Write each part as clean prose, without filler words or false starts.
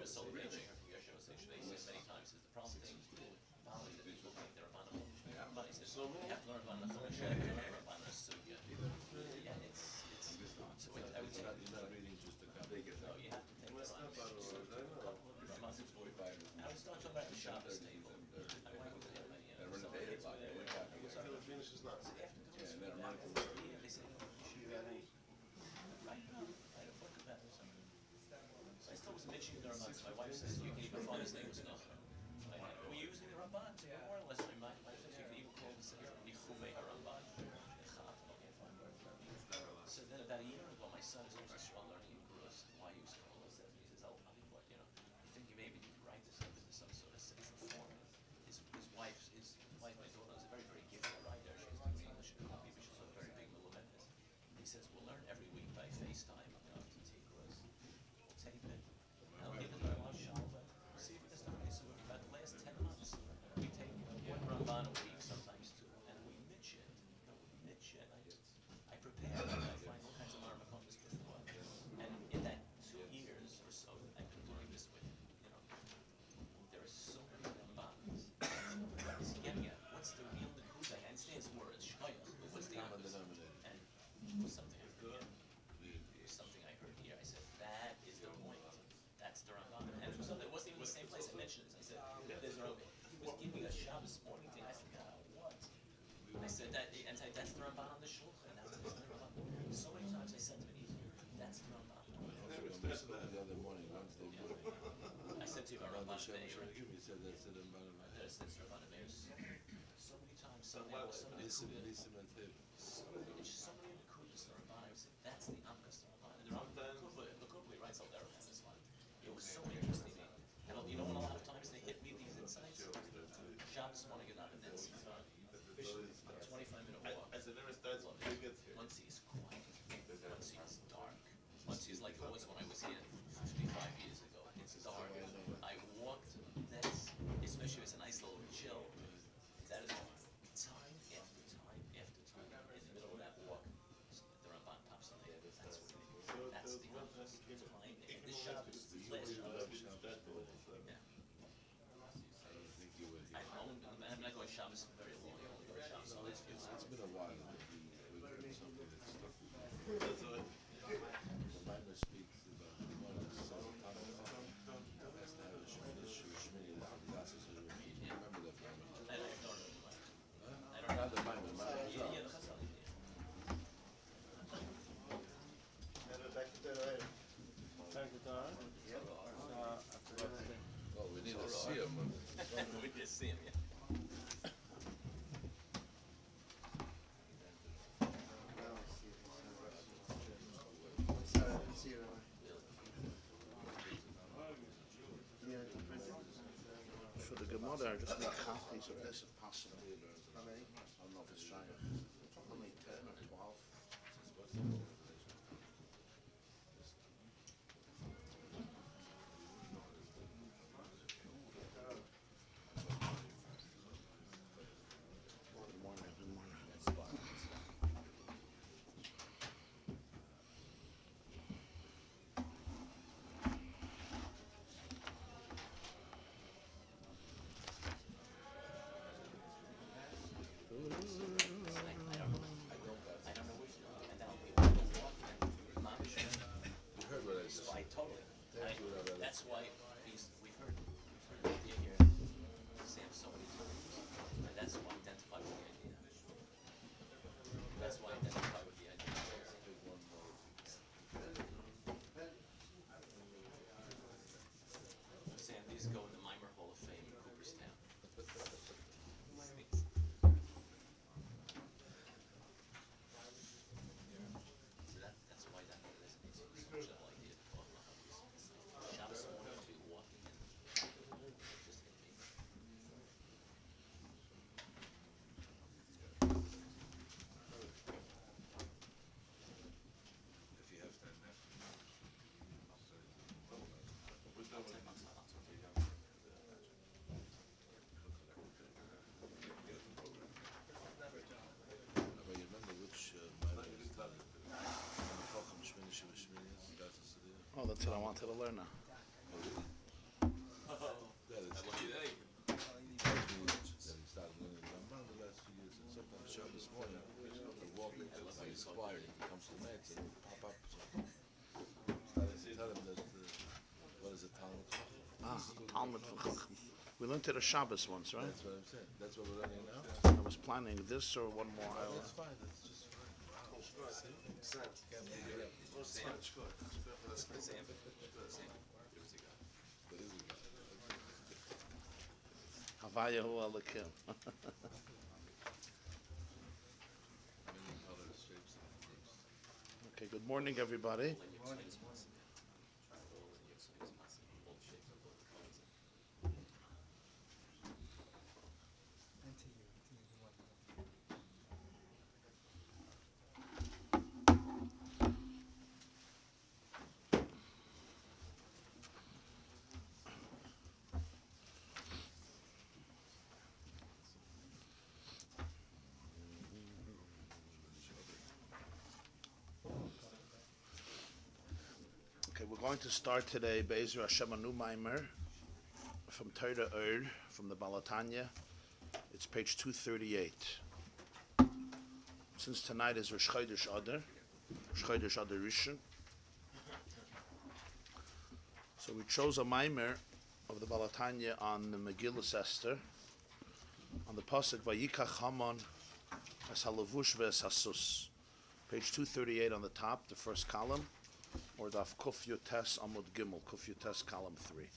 a celebration here from Yeshua, so they say many times is the problem thing. Probably the people think they're about everybody says you have to learn about the Chumash, you have to learn about the Sugya. Yeah, it's so I would say you're not reading just the no, you have to take the I was talking about the Shabbos table. I went with him and some of the kids were there. Finishes not. So after doing this, they said, write a book about it or something. So I still was mentioning the Ramban. My wife says, you can even find his name was Nachman. We're using the Ramban, more or less. My wife says, you can even call the Sefer Nichumei HaRamban. So then about a year ago, my son is also strong learning in Gruz. Why you say all those things? He says, oh, I mean, what, you think you maybe need to write this up into some sort of safer form. His wife, my daughter, is a very, very gifted writer. She's doing English and copy, but she's a very big Milumetis. He says, we'll learn every week by FaceTime, to take Gruz. We'll tape it. I'll give it to our Shalva. We'll see if it is the way. So about the last 10 months, we take one Ramban a week, sometimes two, and we mitch it. I prepare, I find all kinds of Marmakonis before. And in that 2 years or so, I've been doing this with, there are so many Rambans. He's getting at what's the real Nekuda? I understand his words, Shkoyach, but what's the Nekuda? And something I heard here, I said, that is the point. That's the Ramban. And it wasn't even the same place I mentioned this. I said, there's Rabbi. He was giving a Shabbos morning thing, I forgot what. I said that, and that's the Ramban on the Shulchan. So many times I said to him, that's the Ramban. The other morning, Wednesday morning. I said to you about Ramban Meir. You said that's the Ramban Meir. That's Ramban Meir. So many times, so many Nekudas, the Ramban. I said, that's the Amkas, the Ramban. And the Ramban writes out there on this one. It was so interesting. And when a lot of times they hit me these insights. Shabbos morning and then a 25-minute walk. Once he's quiet, once he's dark, once he's like it was when I was here 55 years ago. It's dark. I walked. That's especially if it's a nice little chill. That is time after time after time. In the middle of that walk, the Ramban pops in there. That's what it is. That's the time. This Shabbos, this last Shabbos. Yeah. I'm not going Shabbos very long. It's been a while. We've heard something that's stuck with me. The Bible speaks about one of the several times has to have a Shemini that the glasses are repeated. You remember that from me? I don't know. I don't know the Bible. Yeah, the Chazal. Well, we need to see him. We just see him, yeah. For the Gemara, I just make copies of this if possible. I don't know if it's trying. I'll make 10 or 12. That's why we've heard you hear Sam so many times, and that's why I identify with the idea. That's why I identify with the idea. Sam, these go in the Mimer Hall of Fame in Cooperstown. So that's why that resonates with so much. Shabbos morning to be walking in. Just gonna be. If you have time left. But you remember which Bible is Oh, that's what I wanted to learn now. That is What do you think? that he started learning the Ramban the last few years, and sometimes Shabbos morning he walks by his choir and he comes to the mats and he'll pop up. Tell him that what is a Talmud Chacham? Talmud for Chacham. We learned it at Shabbos once, right? That's what I'm saying. That's what we're learning now. I was planning this or one more hour. That's fine. That's just fine. Wow. Sam. But is it? Havaya hu alakim. Many colors, shapes, and forms. Okay, good morning, everybody. Okay, we're going to start today Be'ezer Hashem a new Maimer from Torah Ur, from the Balatanya. It's page 238. Since tonight is Rosh Chodesh Adar Rishon, so we chose a Maimer of the Balatanya on the Megillah Esther, on the pasuk Vayikach Haman es halavush ve'es hasus, page 238 on the top, the first column, or Daf Kuf Yotes Amud Gimel, Kuf Yotes column 3.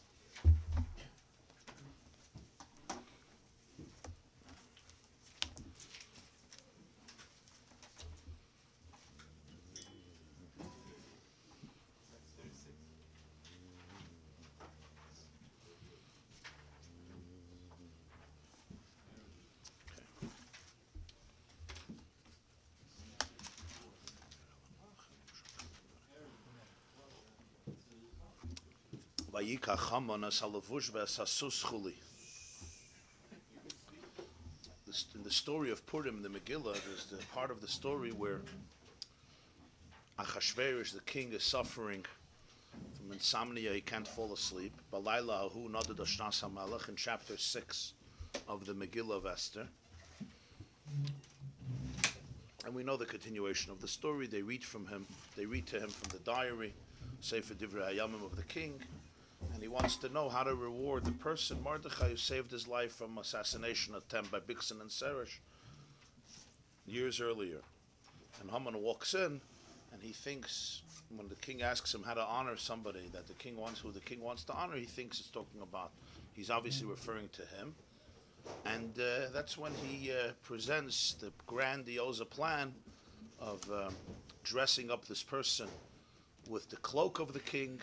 Vayikach Haman es halavush ve'es hasus chuli. In the story of Purim, the Megillah, there's the part of the story where Achashverosh, the king, is suffering from insomnia. He can't fall asleep. Balayla hu nadad ashnas hamelech, in chapter 6 of the Megillah of Esther. And we know the continuation of the story. They read to him from the diary, Sefer Divrei Hayamim of the king, and he wants to know how to reward the person, Mordechai, who saved his life from assassination attempt by Bigsan and Seresh years earlier. And Haman walks in, and he thinks, when the king asks him how to honor somebody who the king wants to honor, he thinks it's talking about, he's obviously referring to him. And that's when he presents the grandiose plan of dressing up this person with the cloak of the king,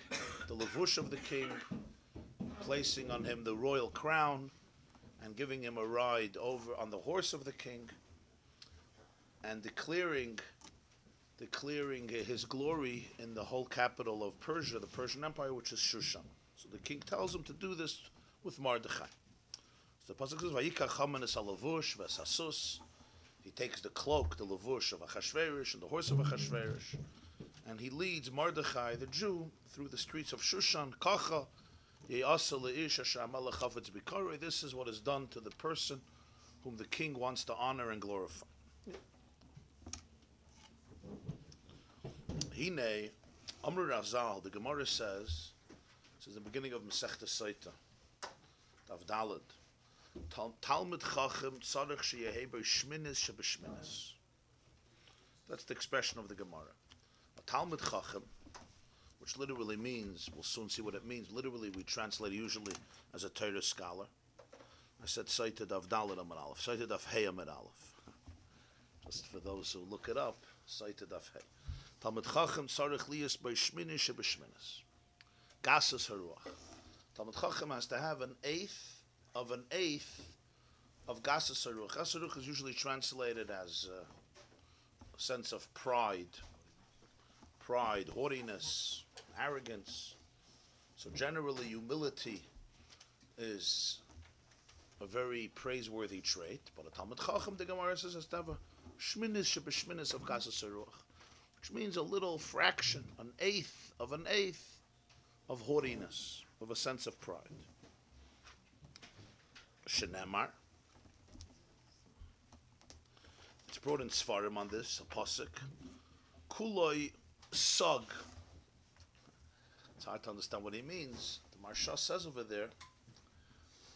the levush of the king, placing on him the royal crown, and giving him a ride over on the horse of the king, and declaring his glory in the whole capital of Persia, the Persian Empire, which is Shushan. So the king tells him to do this with Mordechai. So the pasuk says, "Vayikach Haman es halavush ve'es hasus." He takes the cloak, the levush of Achashverosh, and the horse of Achashverosh, and he leads Mordechai, the Jew, through the streets of Shushan. Kacha ye'asa le'ish asher hamelech chavetz bikarei. This is what is done to the person whom the king wants to honor and glorify. Hine, Amr Razal, the Gemara says, this is the beginning of Masechta Saita, Daf Daled, Talmud Chacham tzarich sheyehei bo shminis shebeshminis. That's the expression of the Gemara. A Talmud Chacham, which literally means, we'll soon see what it means, literally we translate usually as a Torah scholar. I said Saita Daf Daled Amud Aleph, Saita Daf Hey Amud Aleph. Just for those who look it up, Saita Daf Hey. Talmud Chacham tzarich liyas bo shminis shebeshminis. Gasas haruach. Talmud Chacham has to have an eighth of Gasas haruach. Gasas haruach is usually translated as a sense of pride, haughtiness, arrogance. So generally, humility is a very praiseworthy trait. But a Talmud Chacham, the Gemara says, has to have a shminis shebeshminis of Gasas haruach, which means a little fraction, an eighth of haughtiness, of a sense of pride. Shenemar. It's brought in Svarim on this, a pasuk. Kuloi sog. It's hard to understand what he means. The Marsha says over there,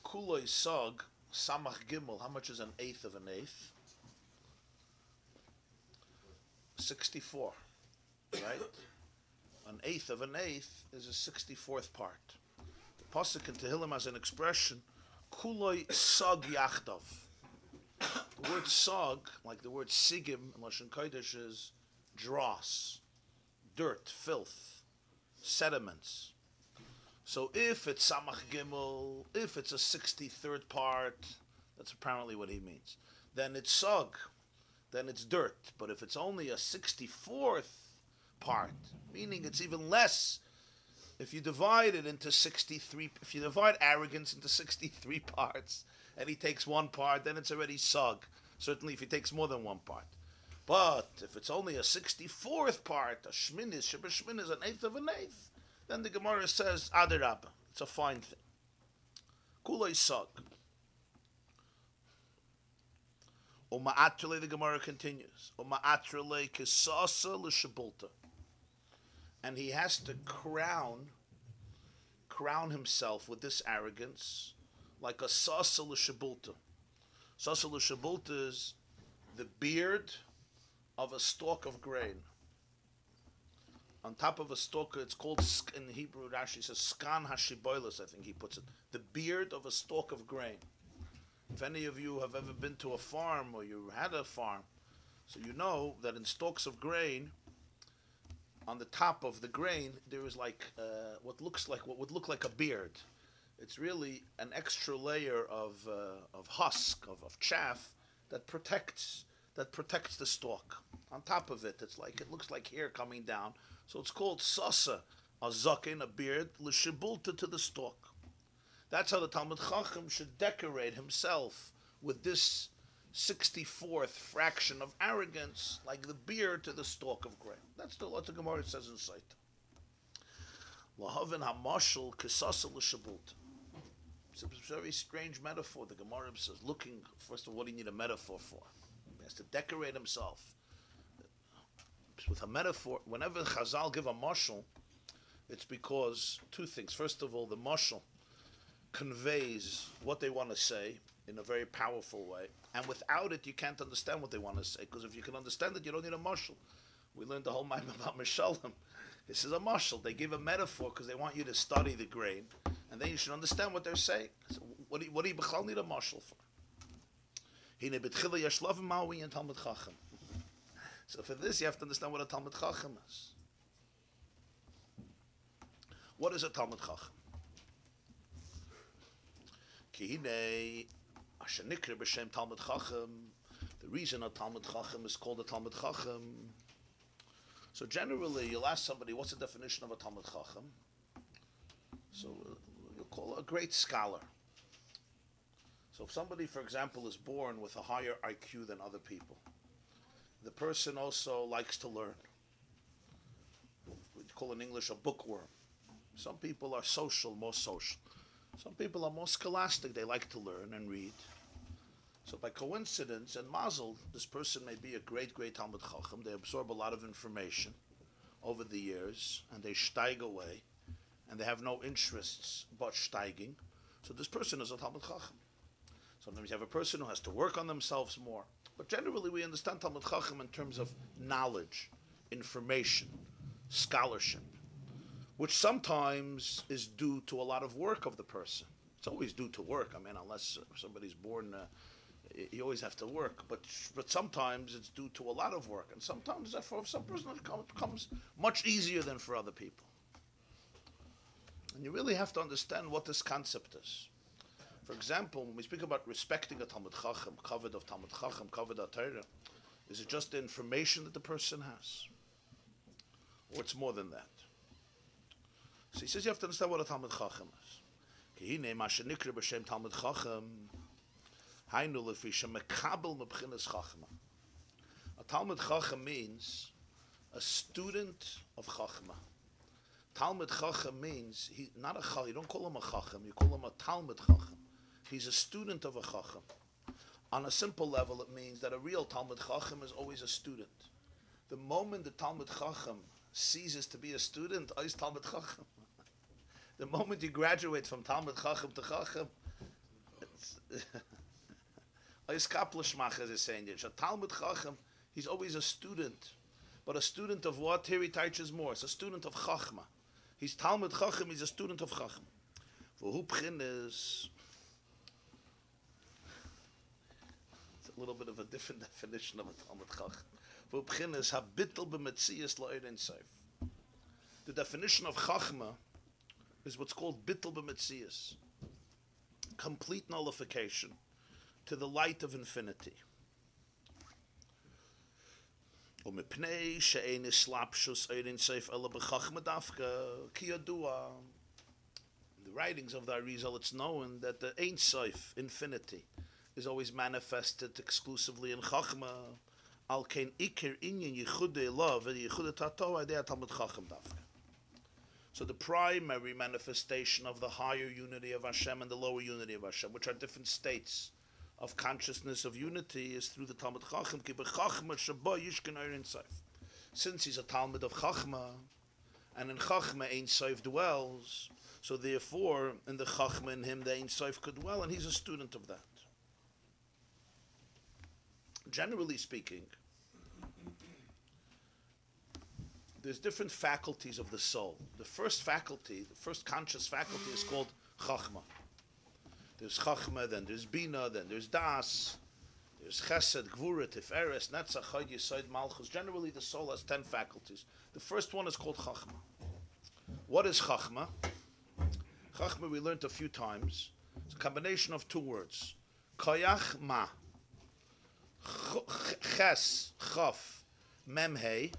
Kuloi sog, samach gimel. How much is an eighth of an eighth? 64, right? An eighth of an eighth is a 64th part. The pasuk in Tehillim has an expression, Kuloi sog yachdav. The word sog, like the word sigim in Lashon Kodesh, is dross, dirt, filth, sediments. So if it's Samach Gimel, if it's a 63rd part, that's apparently what he means, then it's sog, then it's dirt. But if it's only a 64th part, meaning it's even less, if you divide it into 63, if you divide arrogance into 63 parts, and he takes one part, then it's already sog. Certainly if he takes more than one part. But if it's only a 64th part, a shminis, shebeshmin is an eighth of an eighth, then the Gemara says, Adarabba, it's a fine thing. Kulei sog. Uma'atrele, the Gemara continues. Uma'atrele kisasa l'shabulta. And he has to crown himself with this arrogance, like a sasa l'shabulta. Sasa l'shabulta is the beard of a stalk of grain. On top of a stalk, it's called, in Hebrew, Rashi says, skan hashiboilis, I think he puts it. The beard of a stalk of grain. If any of you have ever been to a farm, or you had a farm, so you know that in stalks of grain, on the top of the grain, there is like what would look like a beard. It's really an extra layer of husk, of chaff that protects the stalk. On top of it, it looks like hair coming down. So it's called sasa, a zaken, a beard, l'shibulta, to the stalk. That's how the Talmud Chacham should decorate himself, with this 64th fraction of arrogance, like the beard to the stalk of grain. That's what the Gemara says in Saita. Lahavin hamashal kisasa l'shibulta. It's a very strange metaphor. The Gemara says, looking, first of all, what do you need a metaphor for? He has to decorate himself with a metaphor. Whenever Chazal give a mashal, it's because two things. First of all, the mashal conveys what they want to say in a very powerful way, and without it, you can't understand what they want to say, because if you can understand it, you don't need a mashal. We learned the whole mind about Mishalim. This is a mashal. They give a metaphor because they want you to study the grain, and then you should understand what they're saying. So what do you b'chal need a mashal for? Hine b'tchila yashlavim ma'ui and Talmud Chacham. So for this, you have to understand what a Talmud Chacham is. What is a Talmud Chacham? Ki hine asher nikra b'shem Talmud Chacham. The reason a Talmud Chacham is called a Talmud Chacham. So generally, you'll ask somebody, what's the definition of a Talmud Chacham? So you'll call a great scholar. So if somebody, for example, is born with a higher IQ than other people, the person also likes to learn. We call in English a bookworm. Some people are more social. Some people are more scholastic. They like to learn and read. So by coincidence and mazel, this person may be a great Talmud Chacham. They absorb a lot of information over the years, and they steig away, and they have no interests but steiging. So this person is a Talmud Chacham. Sometimes you have a person who has to work on themselves more. But generally we understand Talmud Chacham in terms of knowledge, information, scholarship, which sometimes is due to a lot of work of the person. It's always due to work. I mean, unless somebody's born, you always have to work. But sometimes it's due to a lot of work. And sometimes for some person it comes much easier than for other people. And you really have to understand what this concept is. For example, when we speak about respecting a Talmud Chacham, kavod of Talmud Chacham, kavod HaTorah, is it just the information that the person has? Or it's more than that? So he says you have to understand what a Talmud Chacham is. Kihine ma shenikra b'shem Talmud Chacham, hainu lefi shemekabel mebchinas Chachma. A Talmud Chacham means a student of Chachma. Talmud Chacham means, not a Chacham, you don't call him a Chacham, you call him a Talmud Chacham. He's a student of a Chacham. On a simple level, it means that a real Talmud Chacham is always a student. The moment the Talmud Chacham ceases to be a student, is Talmud Chacham. The moment you graduate from Talmud Chacham to Chacham, it's is Kaplashmach, as is saying. A Talmud Chacham, he's always a student. But a student of what? Here he teaches more. It's a student of Chachma. He's Talmud Chacham, he's a student of Chacham. V'hu b'chinas, it's a little bit of a different definition of a Talmud Chacham. V'hu b'chinas habittel b'metzias la'erein seif. The definition of Chachma is what's called bittel b'metzias. Complete nullification to the light of infinity. In the writings of the Arizal, it's known that the Ein Sof, infinity, is always manifested exclusively in Chachma. Al kein ikir inyan yichudei love and yichudei tato idea Talmud Chacham dafka. So the primary manifestation of the higher unity of Hashem and the lower unity of Hashem, which are different states of consciousness of unity, is through the Talmud Chacham. Since he's a Talmud of Chachma, and in Chachma Ein Sof dwells, so therefore in the Chachma in him the Ein Sof could dwell, and he's a student of that. Generally speaking, there's different faculties of the soul. The first faculty, the first conscious faculty, is called Chachma. There's Chachma, then there's Bina, then there's Das, there's Chesed, Gvura, Tiferes, Netzach, Chod, Yesod, Malchus. Generally, the soul has 10 faculties. The first one is called Chachma. What is Chachma? Chachma, we learned a few times. It's a combination of two words. Koyach Ma. Ches, Chaf, Memhei.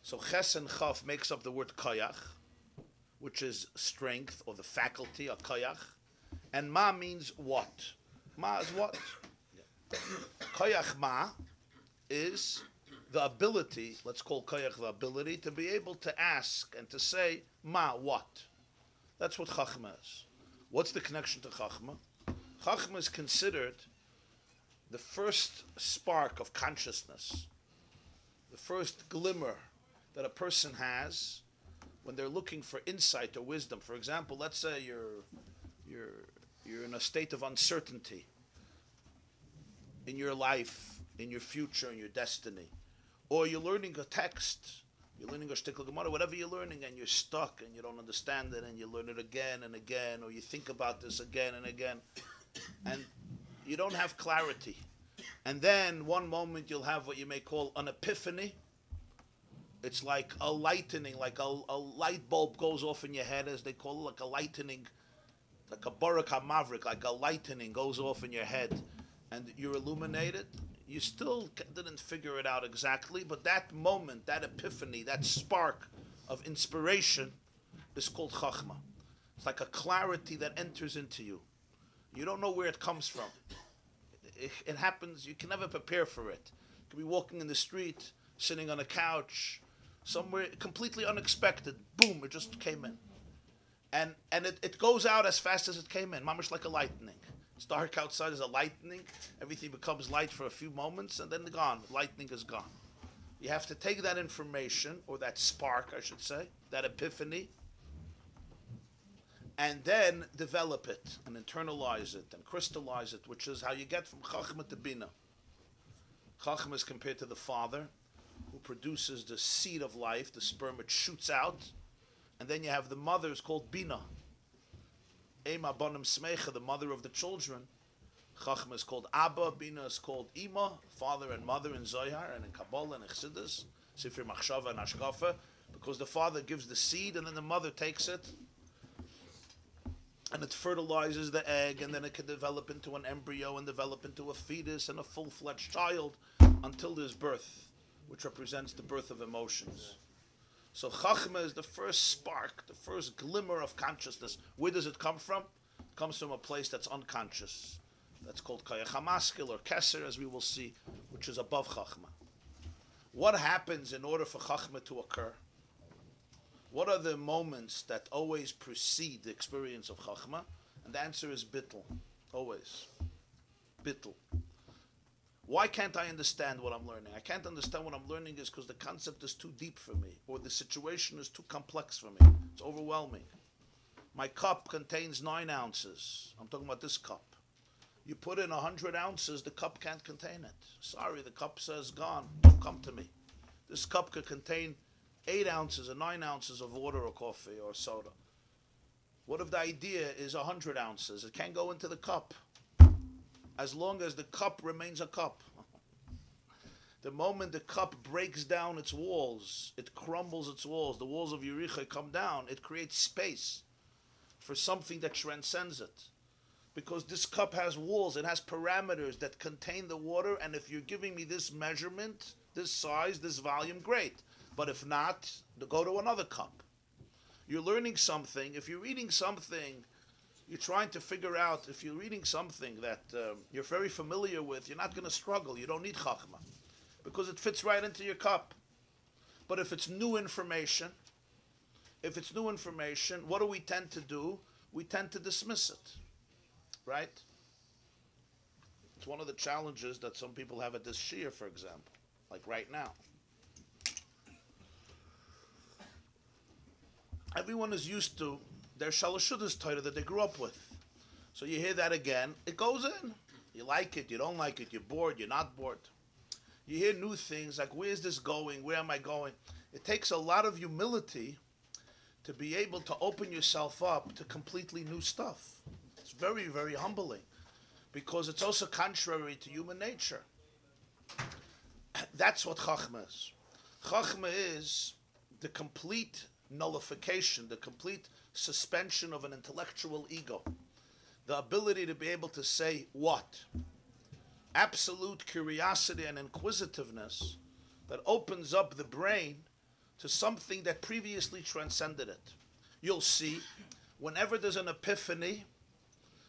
So Ches and Chaf makes up the word Koyach, which is strength or the faculty of Koyach. And Ma means what? Ma is what? Koyach Ma is the ability, let's call Koyach the ability, to be able to ask and to say, Ma, what? That's what Chachma is. What's the connection to Chachma? Chachma is considered the first spark of consciousness, the first glimmer that a person has when they're looking for insight or wisdom. For example, let's say you're in a state of uncertainty in your life, in your future, in your destiny. Or you're learning a text, you're learning a shtickle Gemara, whatever you're learning, and you're stuck and you don't understand it, and you learn it again and again, or you think about this again and again, and you don't have clarity. And then one moment you'll have what you may call an epiphany. It's like a lightening, like a light bulb goes off in your head, as they call it, like a lightening, like a barak hamavrik, like a lightening goes off in your head, and you're illuminated. You still didn't figure it out exactly, but that moment, that epiphany, that spark of inspiration is called Chachma. It's like a clarity that enters into you. You don't know where it comes from. It happens, you can never prepare for it. You could be walking in the street, sitting on a couch, somewhere completely unexpected. Boom, it just came in. And it goes out as fast as it came in, mamish like a lightning. It's dark outside, there's a lightning, everything becomes light for a few moments, and then gone. Lightning is gone. You have to take that information, or that spark, I should say, that epiphany, and then develop it, and internalize it, and crystallize it, which is how you get from Chachma to Bina. Chachma is compared to the father, who produces the seed of life, the sperm, it shoots out, and then you have the mother, who's called Bina. Ema Bonim Smecha, the mother of the children. Chachma is called Abba, Bina is called Ima, father and mother in Zohar and in Kabbalah and Chassidus, Sifri Machshava and Ashkafa, because the father gives the seed and then the mother takes it and it fertilizes the egg, and then it can develop into an embryo and develop into a fetus and a full-fledged child until there's birth, which represents the birth of emotions. So Chachma is the first spark, the first glimmer of consciousness. Where does it come from? It comes from a place that's unconscious. That's called Koyach HaMaskil or Keser, as we will see, which is above Chachma. What happens in order for Chachma to occur? What are the moments that always precede the experience of Chachma? And the answer is Bittul. Always. Bittul. Why can't I understand what I'm learning? I can't understand what I'm learning is because the concept is too deep for me, or the situation is too complex for me. It's overwhelming. My cup contains 9 ounces. I'm talking about this cup. You put in 100 ounces, the cup can't contain it. Sorry, the cup says gone. Don't come to me. This cup could contain 8 ounces or 9 ounces of water or coffee or soda. What if the idea is 100 ounces? It can't go into the cup. As long as the cup remains a cup. The moment the cup breaks down its walls, it crumbles its walls, the walls of Yericho come down, it creates space for something that transcends it. Because this cup has walls, it has parameters that contain the water, and if you're giving me this measurement, this size, this volume, great. But if not, go to another cup. You're learning something. If you're reading something, you're trying to figure out, if you're reading something that you're very familiar with, you're not going to struggle. You don't need chachma, because it fits right into your cup. But if it's new information, what do we tend to do? We tend to dismiss it, right? It's one of the challenges that some people have at this shiur, for example, like right now. Everyone is used to their Shalashudas Torah that they grew up with. So you hear that again, it goes in. You like it, you don't like it, you're bored, you're not bored. You hear new things like, where's this going? Where am I going? It takes a lot of humility to be able to open yourself up to completely new stuff. It's very, very humbling, because it's also contrary to human nature. That's what Chachma is. Chachma is the complete nullification, the complete suspension of an intellectual ego. The ability to be able to say what? Absolute curiosity and inquisitiveness that opens up the brain to something that previously transcended it. You'll see, whenever there's an epiphany,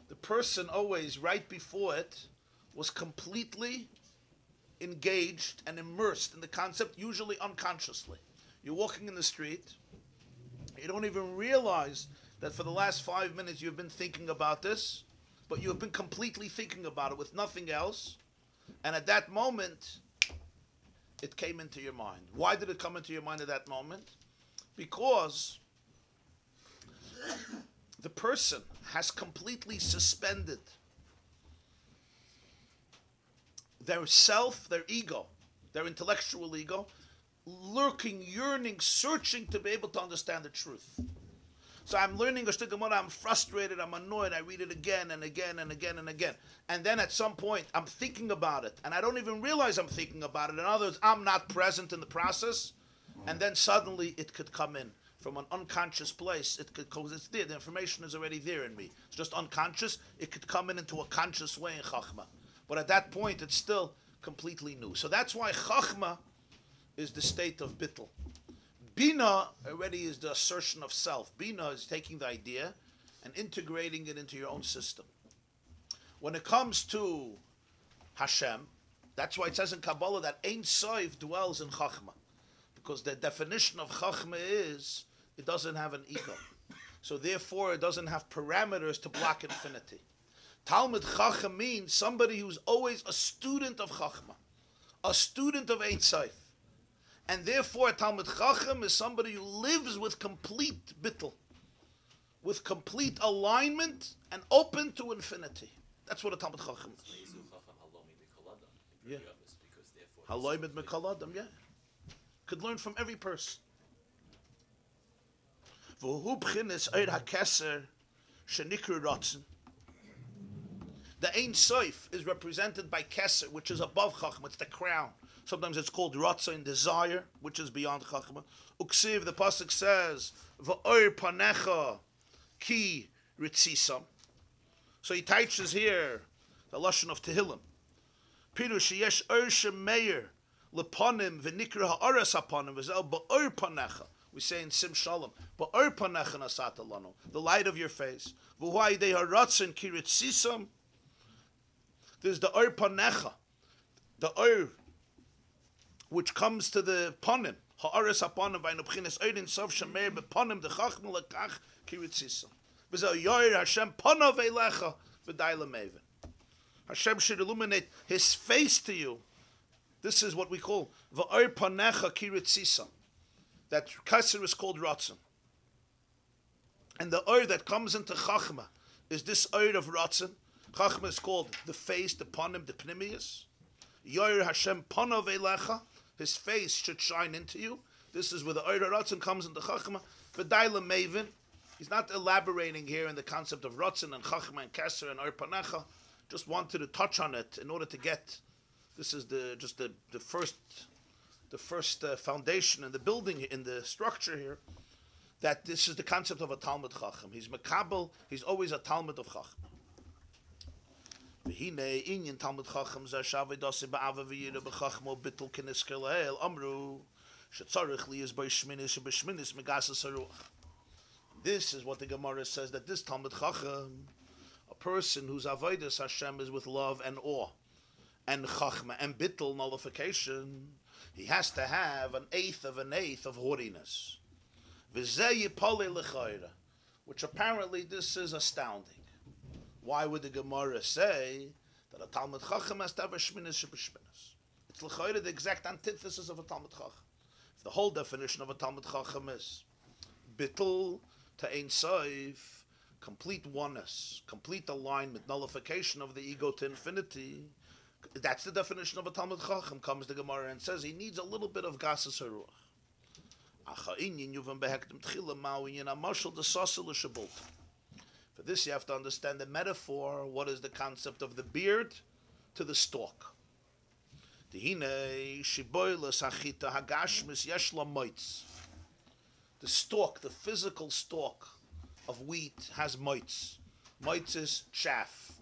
the person always, right before it, was completely engaged and immersed in the concept, usually unconsciously. You're walking in the street, you don't even realize that for the last 5 minutes you've been thinking about this, but you've been completely thinking about it with nothing else, and at that moment, it came into your mind. Why did it come into your mind at that moment? Because the person has completely suspended their self, their ego, their intellectual ego, lurking, yearning, searching to be able to understand the truth. So I'm learning a Gemara, I'm frustrated, I'm annoyed, I read it again and again and again and again. And then at some point, I'm thinking about it, and I don't even realize I'm thinking about it. In other words, I'm not present in the process, and then suddenly it could come in from an unconscious place. It could, because it's there, the information is already there in me. It's just unconscious. It could come in into a conscious way in Chachma. But at that point, it's still completely new. So that's why Chachma is the state of Bittul. Bina already is the assertion of self. Bina is taking the idea and integrating it into your own system. When it comes to Hashem, that's why it says in Kabbalah that Ein Sof dwells in Chachma. Because the definition of Chachma is, it doesn't have an ego. So therefore, it doesn't have parameters to block infinity. Talmud Chacham means somebody who's always a student of Chachma, a student of Ein Sof. And therefore, Talmud Chacham is somebody who lives with complete bittul, with complete alignment and open to infinity. That's what a Talmud Chacham is. Yeah. Haloimid Mekaladam, yeah. Could learn from every person. V'hu b'chinas eir hakeser shenikru rotzen. The Ein Sof is represented by Keser, which is above Chachma. It's the crown. Sometimes it's called Ratzon, desire, which is beyond Chachma. Uksiv, the pasuk says, V'or panecha ki ritzisam. So he teaches here the lashon of Tehillim. Pirush yesh or shemeir leponim v'nikra ha'aras haponim v'zel ba'or panecha. We say in Sim Shalom, ba'or panecha nasata lanu, the light of your face. V'huay de ha'ratzon ki ritzisam. There's the or panecha, the or which comes to the ponim. Ha'aras haponim v'aynu b'chinas oidin sof shemeir b'ponim the chachma lekach ki ritzisam. V'zel yoir Hashem ponav eilecha V'daila Maven. Hashem should illuminate His face to you. This is what we call V'or panecha kiritzisa. That Kaser is called Ratzon. And the oir that comes into Chachma is this oir of Ratzon. Chachma is called the face, the panim, the pnimius. Yoir Hashem panav elecha. His face should shine into you. This is where the oir of Ratzon comes into Chachma. V'daila Maven. He's not elaborating here in the concept of Ratzon and Chachma and Keser and oir panecha. Just wanted to touch on it in order to get. This is the first foundation in the building, in the structure here, that this is the concept of a Talmud Chacham. He's Makabel, he's always a Talmud of Chacham. V'hinei inyan Talmud Chacham zeh shavei dasi ba'ava v'yira b'chachmo bittul k'nisker la'el amru shetzarech liyaz b'shminis b'shminis megasas haruach. This is what the Gemara says, that this Talmud Chacham, a person whose avodas Hashem is with love and awe, and chachma and bittul nullification, he has to have an eighth of haughtiness. V'zeh yipalei l'chayra, which apparently this is astounding. Why would the Gemara say that a Talmud Chacham has to have a shminis shebeshminis? It's l'chayra the exact antithesis of a Talmud Chacham. If the whole definition of a Talmud Chacham is bittul to ein sof, complete oneness, complete alignment, nullification of the ego to infinity, that's the definition of a Talmud Chacham. Comes the Gemara and says he needs a little bit of gasas haruach. For this you have to understand the metaphor. What is the concept of the beard to the stalk? The stalk, the physical stalk of wheat has mites. Mites is chaff.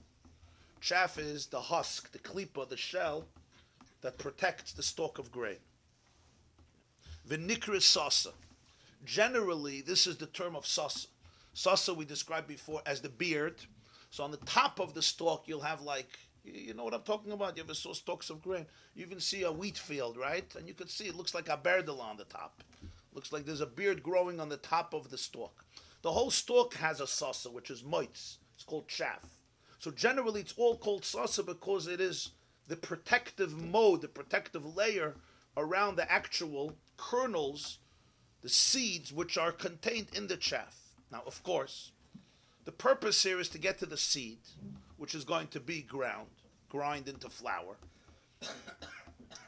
Chaff is the husk, the klipa, the shell that protects the stalk of grain. V'nikra sasa. Generally, this is the term of sasa. Sasa we described before as the beard. So on the top of the stalk, you'll have like, you know what I'm talking about? You ever saw stalks of grain? You even see a wheat field, right? And you can see it looks like a berdela on the top. Looks like there's a beard growing on the top of the stalk. The whole stalk has a sasa, which is mites. It's called chaff. So generally, it's all called sasa because it is the protective mode, the protective layer around the actual kernels, the seeds which are contained in the chaff. Now, of course, the purpose here is to get to the seed, which is going to be grind into flour.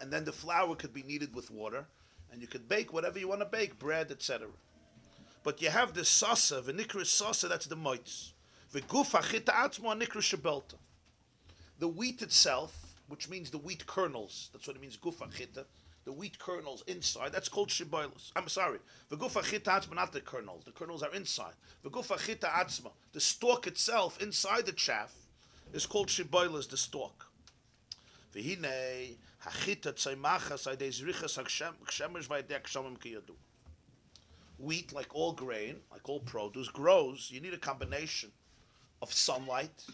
And then the flour could be kneaded with water, and you could bake whatever you want to bake, bread, etc. But you have the sasa, the nikra sasa, that's the mites. The wheat itself, which means the wheat kernels, that's what it means, gufa chita, the wheat kernels inside, that's called shiboilus. I'm sorry, the gufa chita atzma, not the kernels are inside. The gufa chita atzma, the stalk itself inside the chaff, is called shiboilus, the stalk. V'hinei hachita tzaymacha saydeis richas ha'kshemesh v'aydeik shamim kiyadu. Wheat, like all grain, like all produce, grows. You need a combination of sunlight,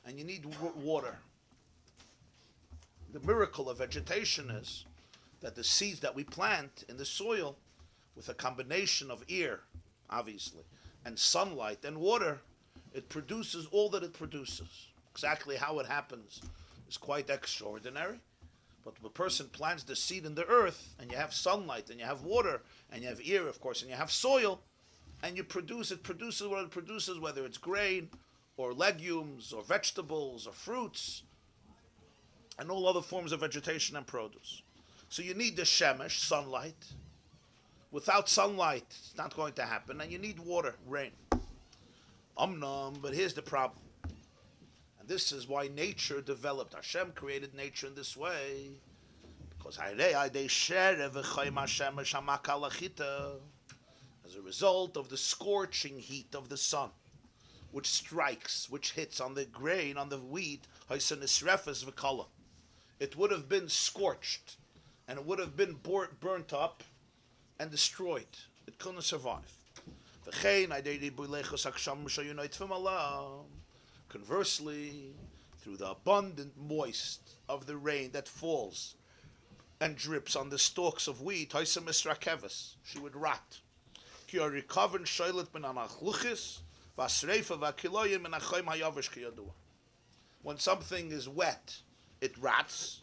and you need water. The miracle of vegetation is that the seeds that we plant in the soil, with a combination of air, obviously, and sunlight and water, it produces all that it produces. Exactly how it happens is quite extraordinary. But if a person plants the seed in the earth, and you have sunlight, and you have water, and you have air, of course, and you have soil, and you produce, it produces what it produces, whether it's grain, or legumes, or vegetables, or fruits, and all other forms of vegetation and produce. So you need the shemesh, sunlight. Without sunlight, it's not going to happen, and you need water, rain. But here's the problem. And this is why nature developed. Hashem created nature in this way. Because as a result of the scorching heat of the sun, which strikes, which hits on the grain, on the wheat, it would have been scorched, and it would have been burnt up and destroyed. It couldn't survive. Conversely, through the abundant moist of the rain that falls and drips on the stalks of wheat, she would rot. When something is wet, it rots,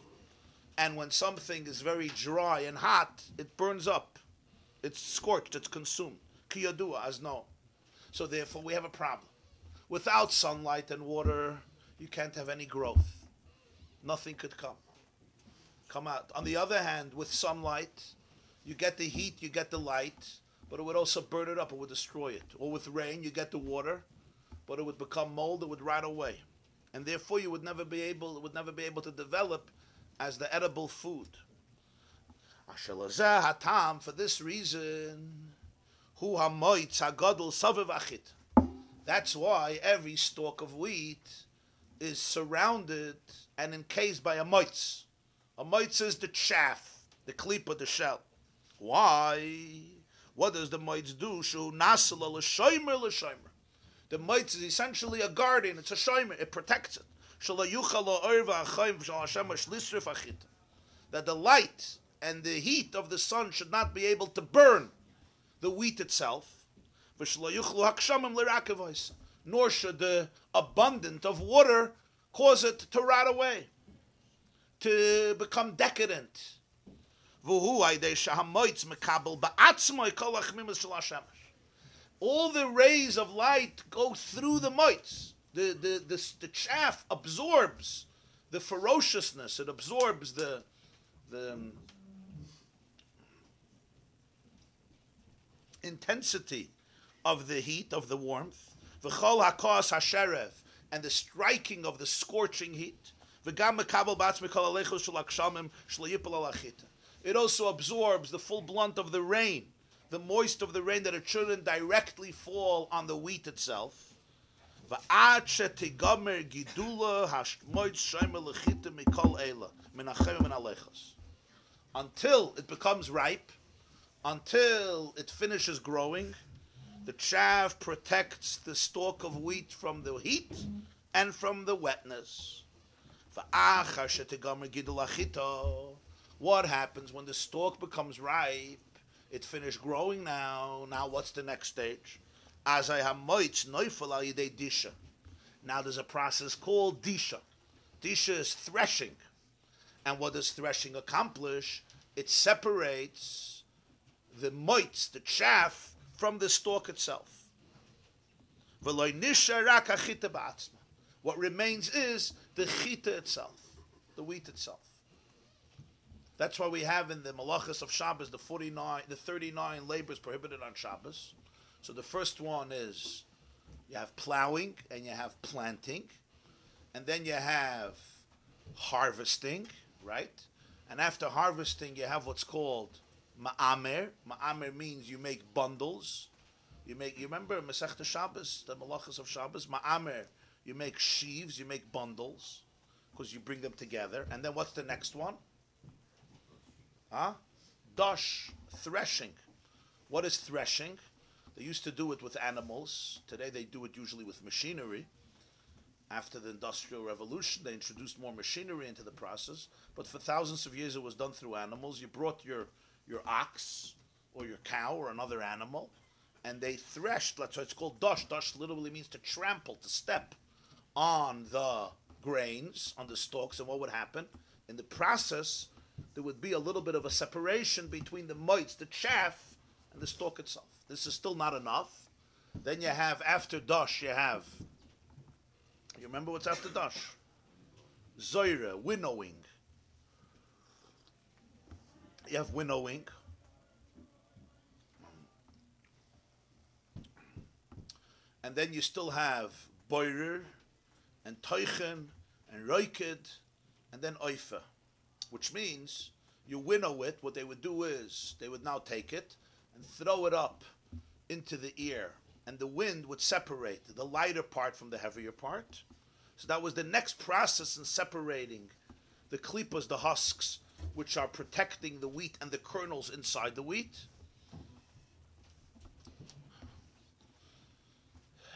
and when something is very dry and hot, it burns up. It's scorched, it's consumed. Kiyadua, as known. So therefore we have a problem. Without sunlight and water, you can't have any growth. Nothing could come out. On the other hand, with sunlight, you get the heat, you get the light, but it would also burn it up, it would destroy it. Or with rain, you get the water, but it would become mold, it would rot away. And therefore it would never be able to develop as the edible food. For this reason, that's why every stalk of wheat is surrounded and encased by a moitz. A moitz is the chaff, the klipa, the shell. Why? What does the moitz do? The moitz is essentially a guardian. It's a shomer. It protects it. That the light and the heat of the sun should not be able to burn the wheat itself. Nor should the abundance of water cause it to rot away, to become decadent. All the rays of light go through the moitz. The chaff absorbs the ferociousness. It absorbs the intensity of the heat, of the warmth. V'chol hakos hasherev, and the striking of the scorching heat. It also absorbs the full blunt of the rain, the moist of the rain, that it shouldn't directly fall on the wheat itself. Until it becomes ripe, until it finishes growing, the chaff protects the stalk of wheat from the heat and from the wetness. What happens when the stalk becomes ripe? It finished growing now. Now what's the next stage? Now there's a process called disha. Disha is threshing. And what does threshing accomplish? It separates the moitz, the chaff, from the stalk itself. What remains is the chita itself, the wheat itself. That's why we have in the malachas of Shabbos the 39 labors prohibited on Shabbos. So the first one is you have plowing and you have planting, and then you have harvesting, right? And after harvesting, you have what's called ma'amer. Ma'amer means you make bundles. You remember Masechta Shabbos, the malachas of Shabbos? Ma'amer, you make sheaves, you make bundles, because you bring them together. And then what's the next one? Dash, threshing. What is threshing? They used to do it with animals. Today they do it usually with machinery. After the Industrial Revolution, they introduced more machinery into the process. But for thousands of years, it was done through animals. You brought your ox or your cow or another animal, and they threshed. So it's called dash. Dash literally means to trample, to step on the grains, on the stalks. And what would happen? In the process, there would be a little bit of a separation between the moitz, the chaff, and the stalk itself. This is still not enough. Then you have, after dash, you remember what's after dash? Zoyre, winnowing. You have winnowing. And then you still have boirer, and toichen, and roiked, and then oife. Which means you winnow it. What they would do is they would now take it and throw it up into the ear, and the wind would separate the lighter part from the heavier part. So that was the next process in separating the klipas, the husks, which are protecting the wheat and the kernels inside the wheat.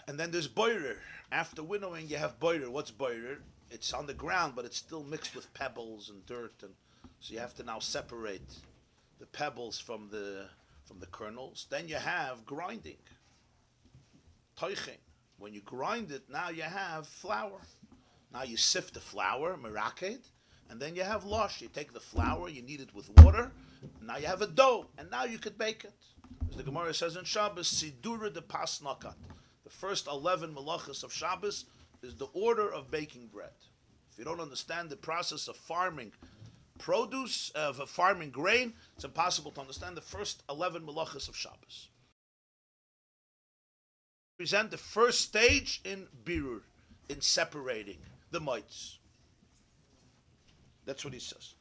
And then there's boirer. After winnowing, you have boirer. What's boirer? It's on the ground, but it's still mixed with pebbles and dirt, and so you have to now separate the pebbles from the kernels. Then you have grinding, toiching. When you grind it, now you have flour. Now you sift the flour, meraked, and then you have lush. You take the flour, you knead it with water, and now you have a dough, and now you could bake it. As the Gemara says in Shabbos, Sidura de Pasnakat. The first 11 malachas of Shabbos is the order of baking bread. If you don't understand the process of farming produce, of farming grain, it's impossible to understand the first 11 malachas of Shabbos. Present the first stage in birur, in separating the mites. That's what he says.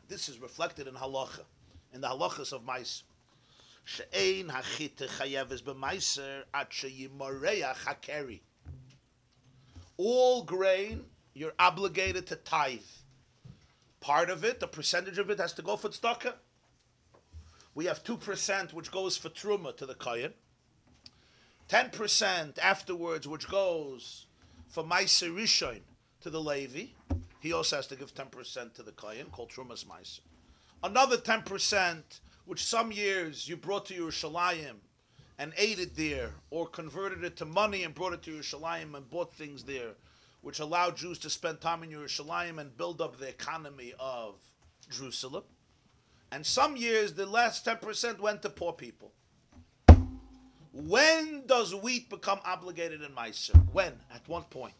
This is reflected in halacha, in the halachas of meiser. She'ein hachite chayeves b'meiser at sheyimareach hakeri. All grain, you're obligated to tithe. Part of it, the percentage of it, has to go for tzedakah. We have 2% which goes for truma to the kohen. 10% afterwards which goes for meiser rishon to the Levi. He also has to give 10% to the kohen, called trumas meiser. Another 10% which some years you brought to Yerushalayim and ate it there, or converted it to money and brought it to Yerushalayim and bought things there, which allowed Jews to spend time in Yerushalayim and build up the economy of Jerusalem. And some years, the last 10% went to poor people. When does wheat become obligated in Meiser? When? At what point?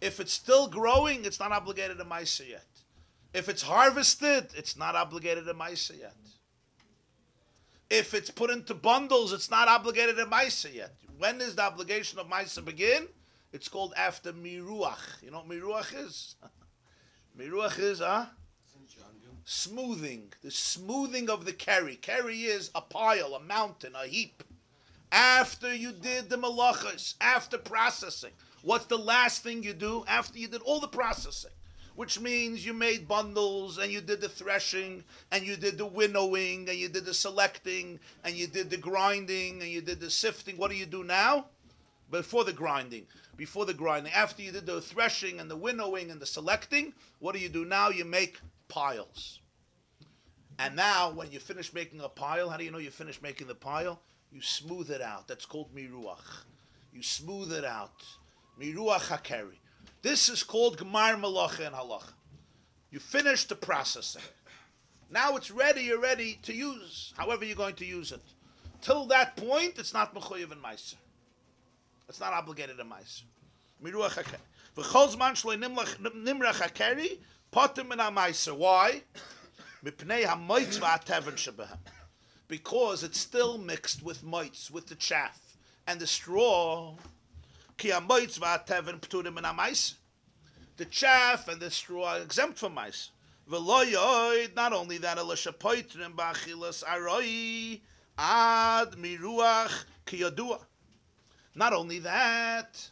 If it's still growing, it's not obligated in Meiser yet. If it's harvested, it's not obligated in Meiser yet. If it's put into bundles, it's not obligated in Meiser yet. When does the obligation of Meiser begin? It's called after Miruach. You know what Miruach is? Miruach is, smoothing. The smoothing of the carry. Carry is a pile, a mountain, a heap. After you did the malachas, after processing. What's the last thing you do after you did all the processing? Which means you made bundles, and you did the threshing, and you did the winnowing, and you did the selecting, and you did the grinding, and you did the sifting. What do you do now? Before the grinding. After you did the threshing and the winnowing and the selecting, what do you do now? You make piles. And now, when you finish making a pile, how do you know you finished making the pile? You smooth it out. That's called miruach. You smooth it out. Miruach hakeri. This is called gemar malacha and halacha. You finished the processing. Now it's ready. You're ready to use. However you're going to use it. Till that point, it's not mechuyev in meiser. It's not obligated in meiser. Miruach hakeri. V'chol zman shloi nimrach hakeri potim min ha-meiser. Why? Mipnei ha-moitz v'ateven shebehem. Because it's still mixed with moitz, with the chaff and the straw. Ki ha-moitz v'ateven pturim min ha-meiser. The chaff and the straw are exempt from meiser. V'lo yoid, not only that, ela shepoitrim b'achilas aroi ad miruach ki yodua. Not only that,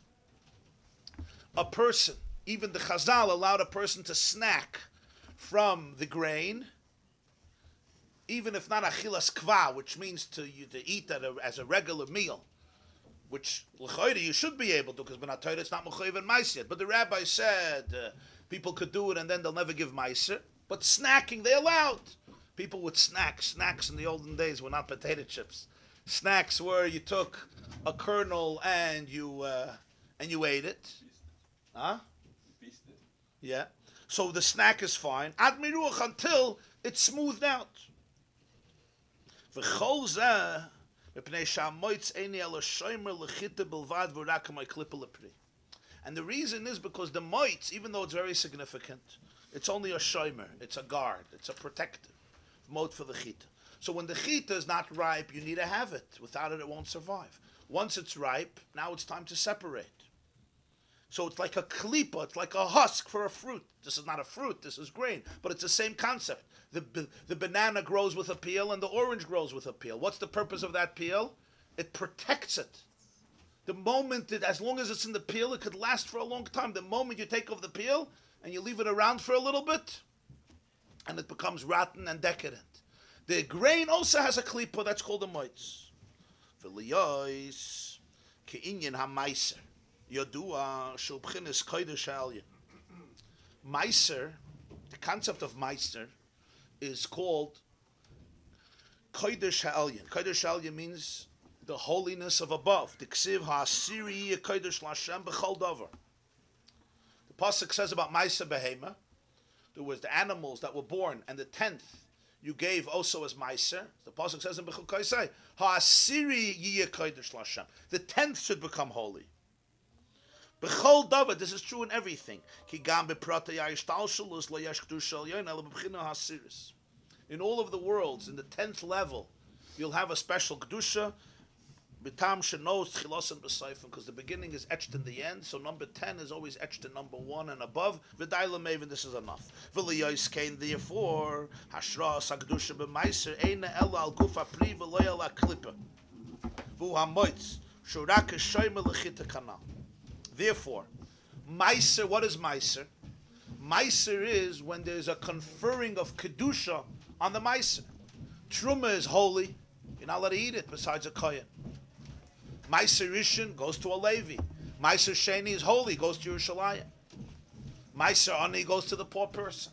a person, even the Chazal allowed a person to snack from the grain, even if not achilas kva, which means to eat as a regular meal, which l'chayda you should be able to, because b'natayda it's not mechayiv and meiser yet. But the rabbi said people could do it and then they'll never give meiser. But snacking they allowed. People would snack. Snacks in the olden days were not potato chips. Snacks were you took a kernel and you ate it. Huh? Yeah. So the snack is fine. Ad miruach until it's smoothed out. And the reason is because the moitz, even though it's very significant, it's only a shomer, it's a guard, it's a protective moat for the chita. So when the chita is not ripe, you need to have it. Without it, it won't survive. Once it's ripe, now it's time to separate. So it's like a klipa, it's like a husk for a fruit. This is not a fruit, this is grain, but it's the same concept. The banana grows with a peel and the orange grows with a peel. What's the purpose of that peel? It protects it. The moment, as long as it's in the peel, it could last for a long time. The moment you take off the peel and you leave it around for a little bit, and it becomes rotten and decadent. The grain also has a klipa that's called a moitz. V'liyos ke'inyan ha-meiser. Yodua shulbchinis kodesh ha'alya. Meiser, the concept of meiser, is called kodesh ha'alya. Kodesh ha'alya means the holiness of above. The Ksiv ha'asiri yekodesh l'Hashem b'chol davar. The pasuk says about Ma'aser Behema, there was the animals that were born, and the 10th you gave also as Ma'aser. The pasuk says in B'chukay say ha'asiri yekodesh l'Hashem. The 10th should become holy. B'chol davar. This is true in everything. Ki gam b'prata ya'ishtalshalus lo yesh kedusha elyon ela b'bchina ha'asiris. In all of the worlds, in the 10th level, you'll have a special kedusha. B'tam shenos chilosim b'seifim, because the beginning is etched in the end. So number 10 is always etched in number 1 and above. V'day l'mevin, this is enough. V'liyos kein, therefore, hashras ha'kedusha b'maiser eina ela al guf ha'pri v'lo ela klipa. V'hu ha'moitz shurak ha'shoyme l'chita kanal. Therefore, maiser, what is maiser? Maiser is when there's a conferring of kedusha on the maiser. Truma is holy. You're not allowed to eat it besides a kohen. Maiser Rishon goes to a Levi. Maiser Sheni is holy, goes to Yerushalayim. Maiser Ani goes to the poor person.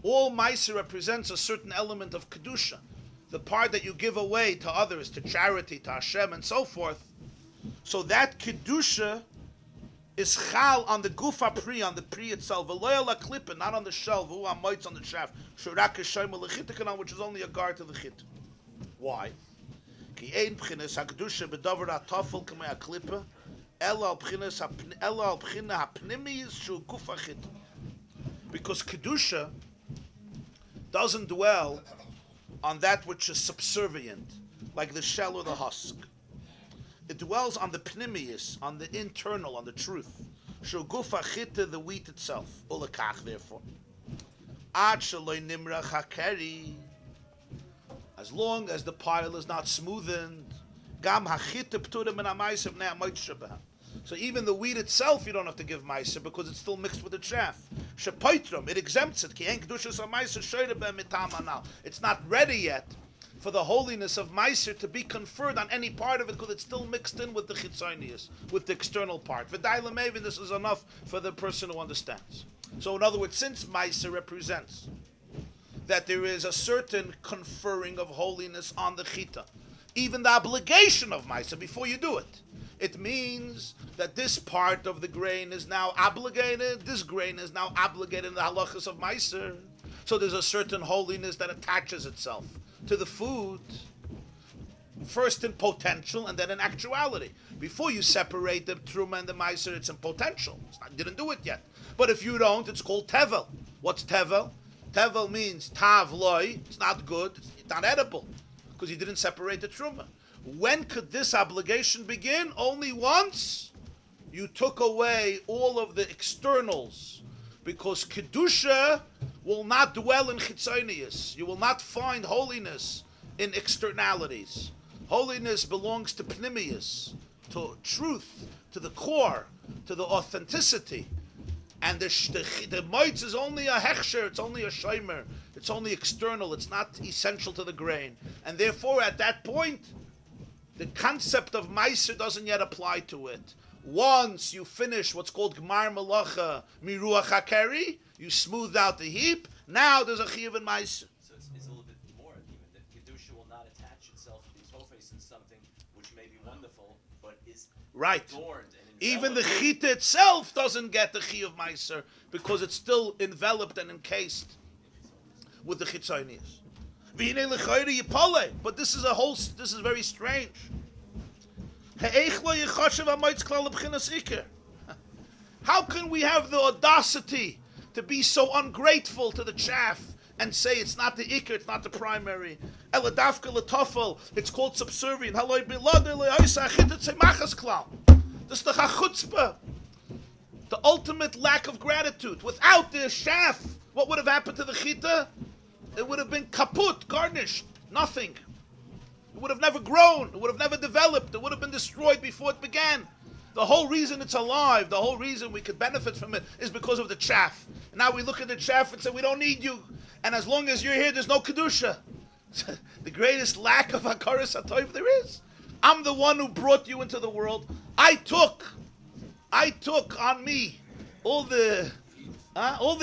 All Maiser represents a certain element of Kedusha. The part that you give away to others, to charity, to Hashem, and so forth. So that Kedusha is chal on the gufa pri, on the pri itself. V'loyal klipa, not on the shell. V'hu amoitz on the shaft. Shurak ha'shoyme l'chita kanal, which is only a guard to the chit. Why? Ki ein b'chinas ha'kedusha b'davar ha'tafel k'mei ha'klipa ela al b'china ha'pnimiyis shu gufa chit. Because kedusha doesn't dwell on that which is subservient, like the shell or the husk. It dwells on the pnimius, on the internal, on the truth. Shu gufa chita, the wheat itself. Ulakach, therefore. Ad shaloi nimrach hakeri. As long as the pile is not smoothened, gam hachita p'turim min ha'maiser b'nei ha'moitz shebehem. So even the wheat itself, you don't have to give maiser because it's still mixed with the chaff. Shepoitrum, it exempts it. Ki ein kedushas ha'maiser shoyre behem mitam hanal. It's not ready yet for the holiness of maiser to be conferred on any part of it because it's still mixed in with the chitzonius, with the external part. V'day l'mevin, this is enough for the person who understands. So in other words, since maiser represents that there is a certain conferring of holiness on the chita, even the obligation of maiser before you do it, it means that this part of the grain is now obligated, this grain is now obligated in the halachas of maiser. So there's a certain holiness that attaches itself to the food, first in potential and then in actuality. Before you separate the truma and the maiser, it's in potential. Didn't do it yet. But if you don't, it's called tevel. What's tevel? Tevel means tav loy. It's not good. It's not edible because you didn't separate the truma. When could this obligation begin? Only once you took away all of the externals, because kedusha will not dwell in chitzonius. You will not find holiness in externalities. Holiness belongs to pnimius, to truth, to the core, to the authenticity. And the moitz is only a hechsher, it's only a shomer, it's only external, it's not essential to the grain. And therefore, at that point, the concept of meiser doesn't yet apply to it. Once you finish what's called gmar malacha miruach hakeri, you smooth out the heap, now there's a chiyuv in meiser. So it's a little bit more, even that kedusha will not attach itself to be tofes in something which may be wonderful, but is right. adorned and even the chita itself doesn't get the chiyuv meiser because it's still enveloped and encased with the chitzonius. But this is very strange. How can we have the audacity to be so ungrateful to the chaff and say it's not the ikr, it's not the primary? It's called subservient. This is the chutzpah, the ultimate lack of gratitude. Without the chaff, what would have happened to the chita? It would have been kaput, garnished, nothing. It would have never grown. It would have never developed. It would have been destroyed before it began. The whole reason it's alive, the whole reason we could benefit from it is because of the chaff. And now we look at the chaff and say, we don't need you. And as long as you're here, there's no kedusha. The greatest lack of hakaras hatov there is. I'm the one who brought you into the world. I took on me all the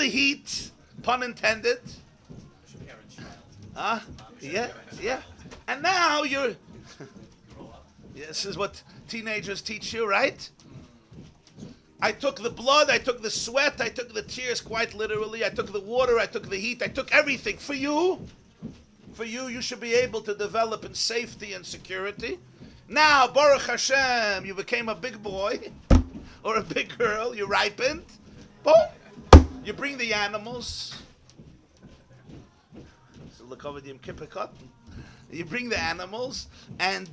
heat, pun intended. Yeah. And now you're, This is what teenagers teach you, right? I took the blood, I took the sweat, I took the tears, quite literally. I took the water, I took the heat, I took everything for you. For you, you should be able to develop in safety and security. Now, Baruch Hashem, you became a big boy or a big girl, you ripened. Boom! You bring the animals. You bring the animals, and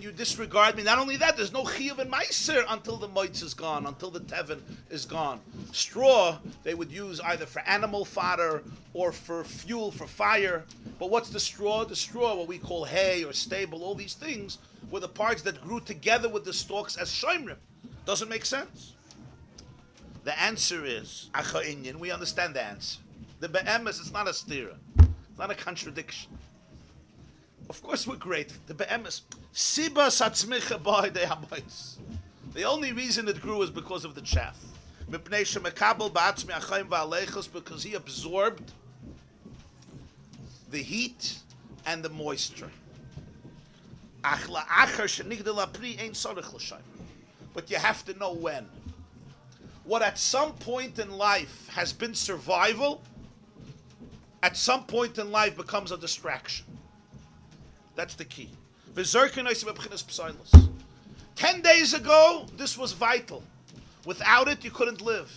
you disregard me. Not only that, there's no chiyuv and meiser until the moitz is gone, until the tevin is gone. Straw they would use either for animal fodder or for fuel for fire. But what's the straw? The straw, what we call hay or stable, all these things were the parts that grew together with the stalks as shoimrim. Doesn't make sense. The answer is acha inyan. We understand the answer. The be'emes is not a stira. It's not a contradiction. Of course we're great. The be'emes. Siba satzmicha b'hai de hamoitz. The only reason it grew is because of the chaff. Mipnei shemekabel ba'atzmi achayim va'alechos, because he absorbed the heat and the moisture. Ach la'achar shenigdel ha'pri ein tzarich l'shayim. But you have to know when. What at some point in life has been survival, at some point in life becomes a distraction. That's the key. 10 days ago, this was vital. Without it, you couldn't live.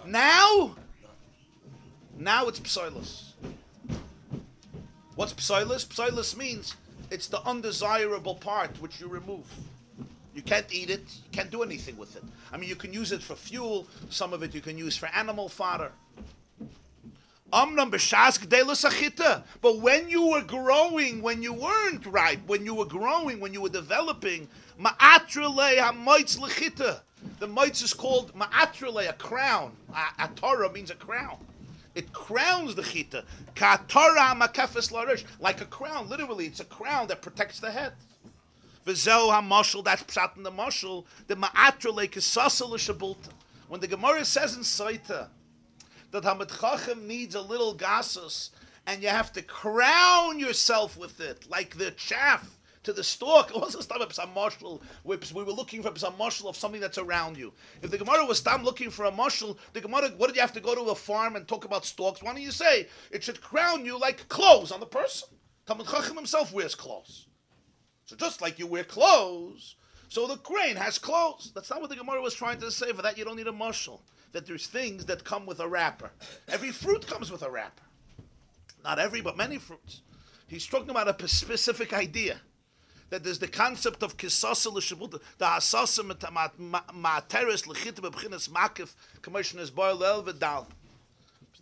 Now it's psoilus. What's psoilus? Psoilus means it's the undesirable part which you remove. You can't eat it. You can't do anything with it. I mean, you can use it for fuel. Some of it you can use for animal fodder. But when you were growing, when you weren't ripe, when you were growing, when you were developing, the moitz is called ma'atrele, a crown. A Torah means a crown. It crowns the chita. Like a crown, literally, it's a crown that protects the head. V'zeu ha-mashal, that's pshat in the mashal, the ma'atrele kisasa l'shabulta. When the Gemara says in Saita that Hamid Chacham needs a little gasus, and you have to crown yourself with it, like the chaff to the stalk. It wasn't stam some mashal. We were looking for some mashal of something that's around you. If the Gemara was stam looking for a mashal, the Gemara, what did you have to go to a farm and talk about stalks? Why don't you say it should crown you like clothes on the person? Hamid Chacham himself wears clothes. So just like you wear clothes, so the grain has clothes. That's not what the Gemara was trying to say. For that, you don't need a mashal. That there's things that come with a wrapper. Every fruit comes with a wrapper. Not every, but many fruits. He's talking about a specific idea. That there's the concept of kisasa l'shabulta, the hasasa ma'ateres l'chita b'b'chinas makif, commission is boil el v'dal.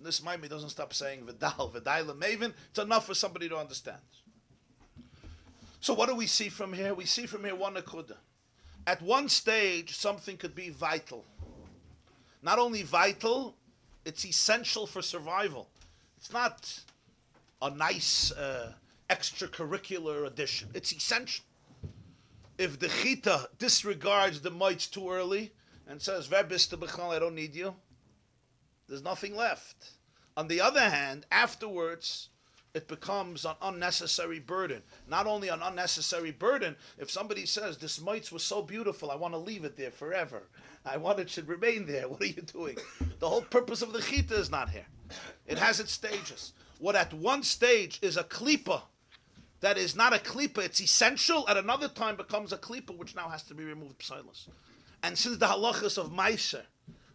This Maimon doesn't stop saying v'dal, v'dai l'mevin. It's enough for somebody to understand. So what do we see from here? We see from here one akuda. At one stage, something could be vital. Not only vital, it's essential for survival. It's not a nice extracurricular addition. It's essential. If the chita disregards the mites too early and says, "Verbis b'chal, I don't need you," there's nothing left. On the other hand, afterwards, it becomes an unnecessary burden. Not only an unnecessary burden, if somebody says, "This mites was so beautiful, I want to leave it there forever. I want it should remain there." What are you doing? The whole purpose of the chita is not here. It has its stages. What at one stage is a klipa, that is not a klipa, it's essential, at another time becomes a klipa, which now has to be removed psilus. And since the halachas of Meiser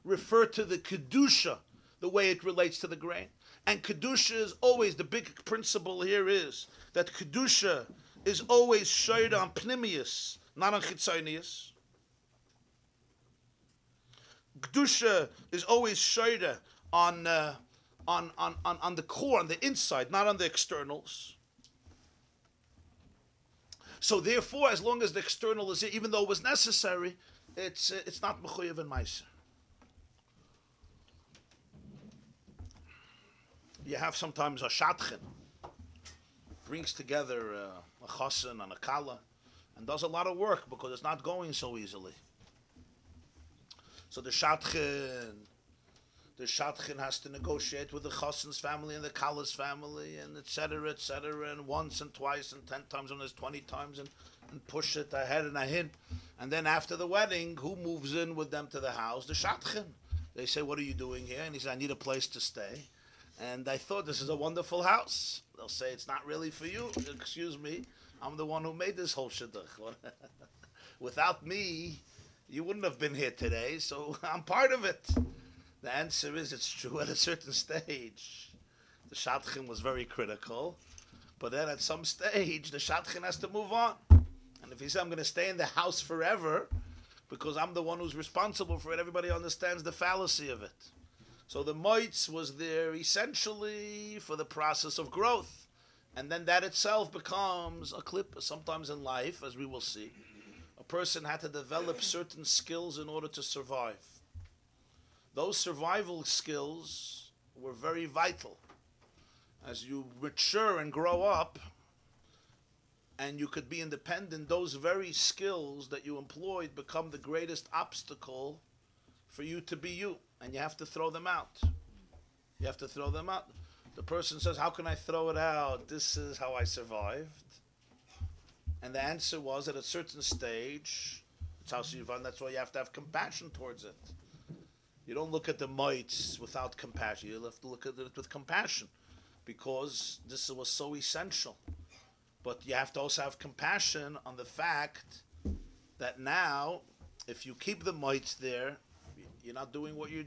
refer to the kedusha, the way it relates to the grain, and kedusha is always, the big principle here is that kedusha is always shayed on pnimius, not on chitzonius. Kedusha is always shayed on the core, on the inside, not on the externals. So therefore, as long as the external is here, even though it was necessary, it's not mechuyev and meiser. You have sometimes a shatchen, brings together a chassan and a kala, and does a lot of work because it's not going so easily. So the shatchen The Shadchan has to negotiate with the Chassan's family and the Kala's family, and etc., and once and twice and 10 times and there's 20 times, and push it ahead and ahead. And then after the wedding, who moves in with them to the house? The Shadchan. They say, what are you doing here? And he says, I need a place to stay. And I thought this is a wonderful house. They'll say, it's not really for you. Excuse me, I'm the one who made this whole shidduch. Without me, you wouldn't have been here today, so I'm part of it. The answer is, it's true at a certain stage. The Shadchan was very critical, but then at some stage, the Shadchan has to move on. And if he says, I'm going to stay in the house forever, because I'm the one who's responsible for it, everybody understands the fallacy of it. So the moitz was there essentially for the process of growth. And then that itself becomes a clip. Sometimes in life, as we will see, a person had to develop certain skills in order to survive. Those survival skills were very vital. As you mature and grow up, and you could be independent, those very skills that you employed become the greatest obstacle for you to be you. And you have to throw them out. You have to throw them out. The person says, how can I throw it out? This is how I survived. And the answer was, at a certain stage, it's how you find. That's why you have to have compassion towards it. You don't look at the mites without compassion. You have to look at it with compassion, because this was so essential. But you have to also have compassion on the fact that now, if you keep the mites there, you're not doing what you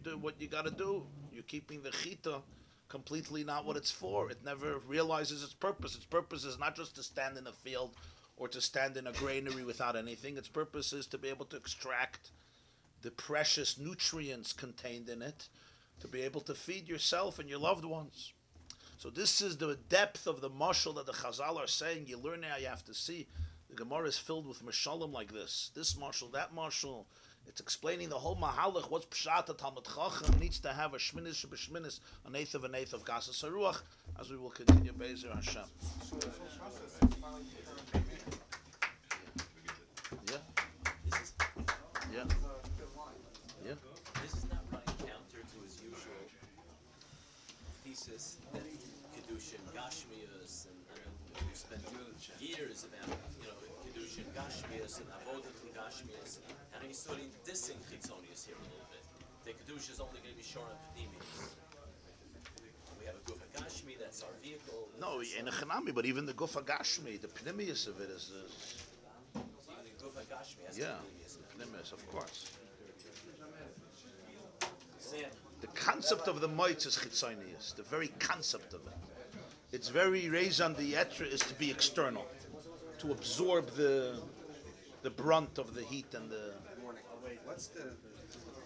got to do. You're keeping the chita completely not what it's for. It never realizes its purpose. Its purpose is not just to stand in a field or to stand in a granary without anything. Its purpose is to be able to extract the precious nutrients contained in it, to be able to feed yourself and your loved ones. So this is the depth of the mashal that the Chazal are saying. You learn now, you have to see. The Gemara is filled with mashalim like this. This mashal, that mashal. It's explaining the whole mahalach. What's pshat? A Talmud Chacham needs to have a shminis shebeshminis, an eighth of Gasas Haruach, as we will continue Be'ezer Hashem. Yeah. Yeah. Yeah. This is not running counter to his usual thesis that Kedushin Gashmias, and we spent years about Kedushin Gashmias and Avodah Gashmias, and he's sort of dissing Chitzonius here a little bit. The Kedush is only going to be Shor and Pnimius. We have a Guf Gashmi, that's our vehicle. No, in a Chanami, but even the Guf Gashmi, the Pnimius of it is. Even the Guf Gashmi has Pnimius, Pnimius, of course. Sam. The concept of the mites is chitzonius. The very concept of it. It's very raison d'etre is to be external, to absorb the brunt of the heat and the. Morning. What's the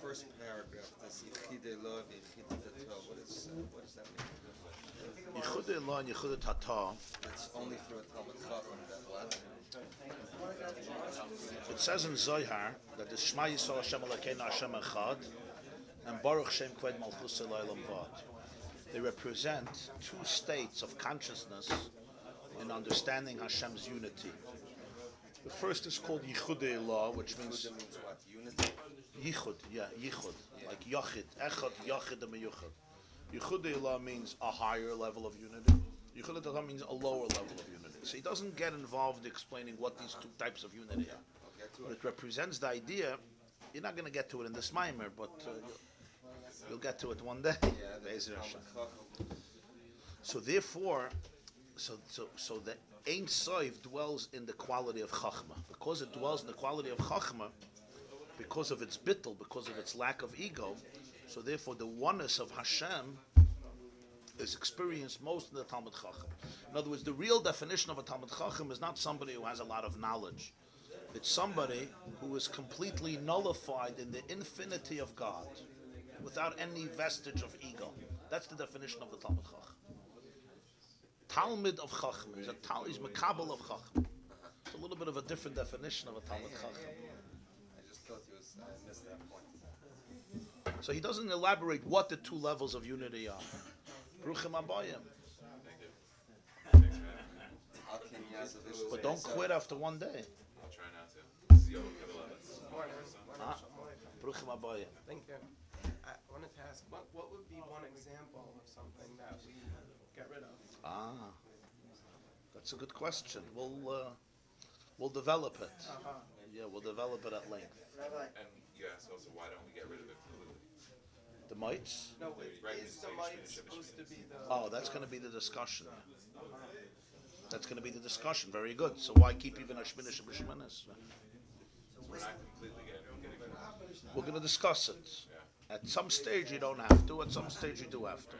first paragraph? This Yichidei Lo v'Yichidei Tato. What does that mean? Yichudei Lo and Yichudei Tato. It's only through a Talmud Chacham that what? It says in Zohar that the Shema Yisrael Hashem Elokeinu Hashem Echad and Baruch Shem Kved Malchus Elolam Vad. They represent two states of consciousness in understanding Hashem's unity. The first is called Yichudei Lo, which means What? Unity? Yichud, Yichud, like Yachid, Echad, Yachid, and Meyuchad. Yichudei Lo means a higher level of unity. Yichudei Tato means a lower level of unity. So he doesn't get involved explaining what these two types of unity are. But it represents the idea. You're not going to get to it in this mimer, but you'll get to it one day. Be'ezer Hashem. So therefore, so the Ein Sof dwells in the quality of Chachma. Because it dwells in the quality of Chachma, because of its bittul, because of its lack of ego, so therefore the oneness of Hashem is experienced most in the Talmud Chacham. In other words, the real definition of a Talmud Chacham is not somebody who has a lot of knowledge. It's somebody who is completely nullified in the infinity of God, without any vestige of ego. That's the definition of the Talmud Chacham. Talmud of Chacham is he's Makabel of Chacham. It's a little bit of a different definition of a Talmud Chacham. I just thought I missed that point. So he doesn't elaborate what the two levels of unity are. Bruchim Abayim. But don't quit after one day. I'll try not to. This is Yom Kippur. Bruchim Abayim. Thank you. When wanted to ask, what would be one example of something that we get rid of? That's a good question. We'll develop it. Yeah, we'll develop it at length. And you asked also, why don't we get rid of it completely? The mites? No, Right, is the mite supposed to be the? Oh, that's going to be the discussion. That's going to be the discussion. Very good. So why keep even a shminish and b'shminis? So we're not completely getting rid of it. We're going to discuss it. Yeah. At some stage you don't have to. At some stage you do have to.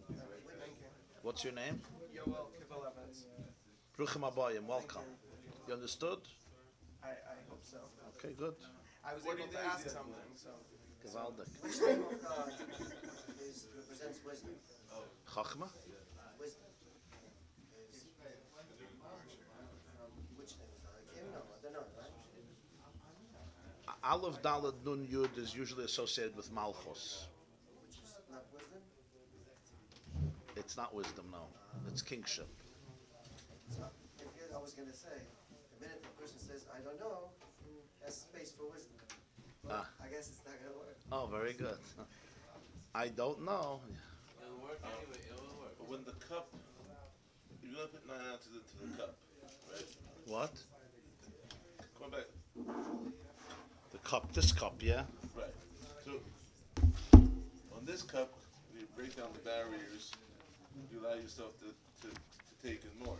Thank you. What's your name? Yoel Kivel Evans. Bruchim Abayim. Welcome. You understood? I hope so. Okay, good. I was able to ask something, so. Gewaldig. Which name of God represents wisdom? Chachma? Wisdom. Which name is that? Kim? No, I don't know, right? Aleph Daled Nun Yud is usually associated with Malchus. Which is not wisdom? It's not wisdom, no. It's kingship. So, I was going to say, the minute the person says, I don't know, that's space for wisdom. Well, I guess it's not going to work. Oh, very good. I don't know. It'll work anyway. It'll work. But when the cup, you're gonna put 9 ounces into the cup, right? What? Come back. The cup, this cup, yeah? Right. So on this cup, you break down the barriers. You allow yourself to take in more.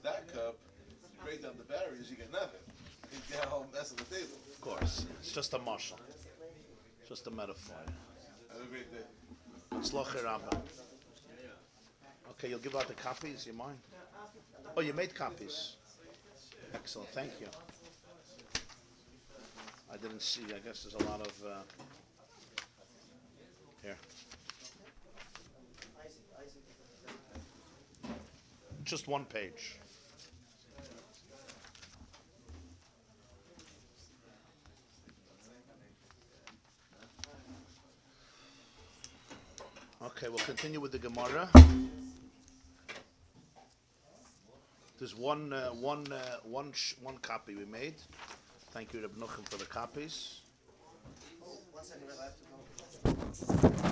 That cup, you break down the barriers, you get nothing. You get a whole mess on the table. Of course. It's just a mashal. Just a metaphor. Have a great day. Tzlocher Rabbi. Okay, you'll give out the copies, you mind? Oh, you made copies. Excellent, thank you. I didn't see, I guess there's a lot of, here. Just one page. Okay, we'll continue with the Gemara. There's one copy we made. Thank you, Reb Nuchem, for the copies. Oh, 1 second, I have to go.